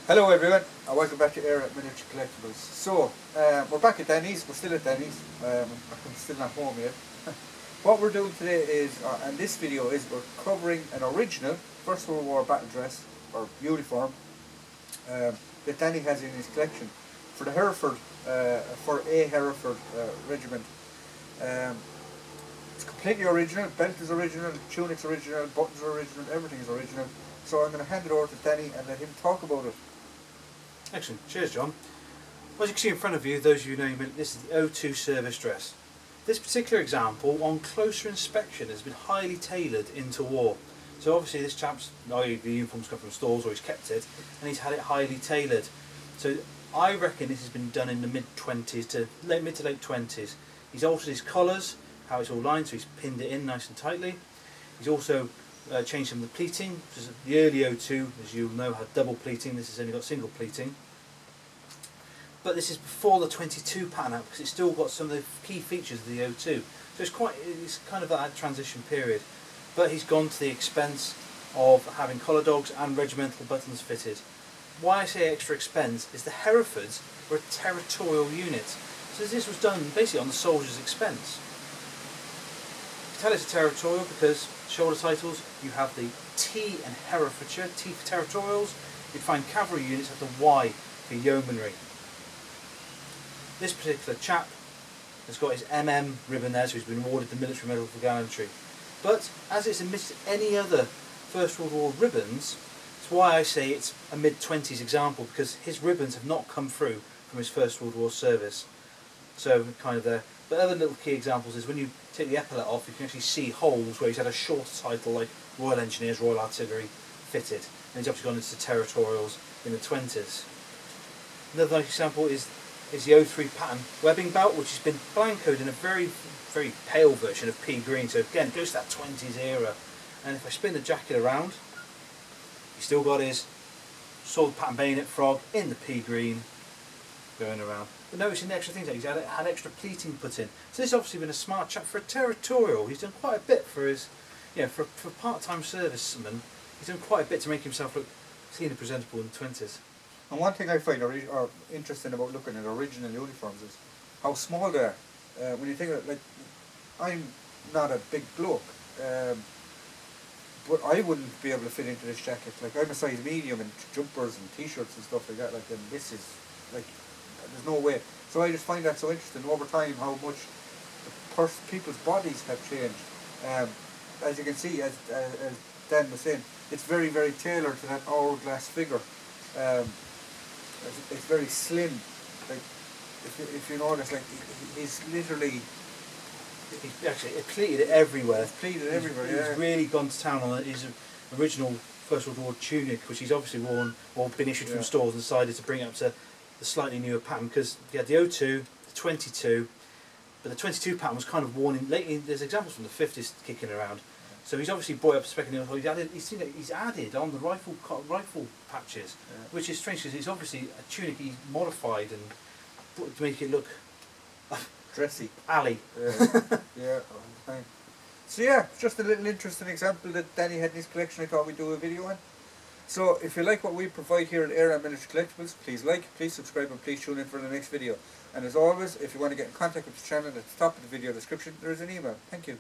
Hello everyone, and welcome back to Miniature Collectibles. So, we're back at Denny's. We're still at Denny's. I'm still not home yet. What we're doing today is, and this video is, we're covering an original First World War battle dress, or uniform, that Danny has in his collection for the Hereford, for a Hereford regiment. It's completely original, belt is original, tunics original, buttons are original, everything is original. So I'm going to hand it over to Danny and let him talk about it. Excellent. Cheers, John. As you can see in front of you, those of you who know, this is the O2 service dress. This particular example, on closer inspection, has been highly tailored into war. So obviously this chap's, the uniform's come from stores or he's kept it, and he's had it highly tailored. So I reckon this has been done in the mid-20s to mid to late 20s. He's altered his collars, how it's all lined, so he's pinned it in nice and tightly. He's also changed some of the pleating. The early O2, as you'll know, had double pleating. This has only got single pleating. But this is before the 22 pattern out, because it's still got some of the key features of the O2. So it's kind of that transition period. But he's gone to the expense of having collar dogs and regimental buttons fitted. Why I say extra expense is the Herefords were a territorial unit. So this was done basically on the soldier's expense. Tell it's a territorial because shoulder titles, you have the T in Herefordshire, T for territorials. You'd find cavalry units have the Y for yeomanry. This particular chap has got his MM ribbon there, so he's been awarded the Military Medal for Gallantry. But as it's omitted any other First World War ribbons, that's why I say it's a mid-20s example, because his ribbons have not come through from his First World War service. So kind of there. But other little key examples is when you take the epaulet off, you can actually see holes where he's had a shorter title like Royal Engineers, Royal Artillery fitted. And he's obviously gone into territorials in the 20s. Another nice example is the O3 pattern webbing belt, which has been blancoed in a very, very pale version of pea green. So again, it goes to that 20s era. And if I spin the jacket around, he's still got his sword pattern bayonet frog in the pea green going around. But noticing the extra things, like he's had extra pleating put in. So this has obviously been a smart chap for a territorial. He's done quite a bit for his, for part-time serviceman. He's done quite a bit to make himself look clean and presentable in the 20s. And one thing I find interesting about looking at original uniforms is how small they are. When you think of it, like, I'm not a big bloke, but I wouldn't be able to fit into this jacket. Like, I'm a size medium in jumpers and t-shirts and stuff like that. Like, and this is like, there's no way. So I just find that so interesting over time how much people's bodies have changed. As you can see, as Dan was saying, it's very, very tailored to that hourglass figure. It's very slim. Like, if you notice, like, he's literally. He's actually pleated it everywhere. He's pleated everywhere. He's really gone to town on his original First World War tunic, which he's obviously worn or been issued from stores, and decided to bring it up to the slightly newer pattern, because you had the O2, the 22, but the 22 pattern was kind of worn in lately. There's examples from the 50s kicking around. So he's obviously brought up to spec. He's added on the rifle patches, which is strange because it's obviously a tunic he's modified and to make it look dressy. Alley. Yeah. Fine. So yeah, just a little interesting example that Danny had in his collection. I thought we'd do a video on. So if you like what we provide here at Air Miniature Collectibles, please like, please subscribe, and please tune in for the next video. And as always, if you want to get in contact with the channel, at the top of the video description there is an email. Thank you.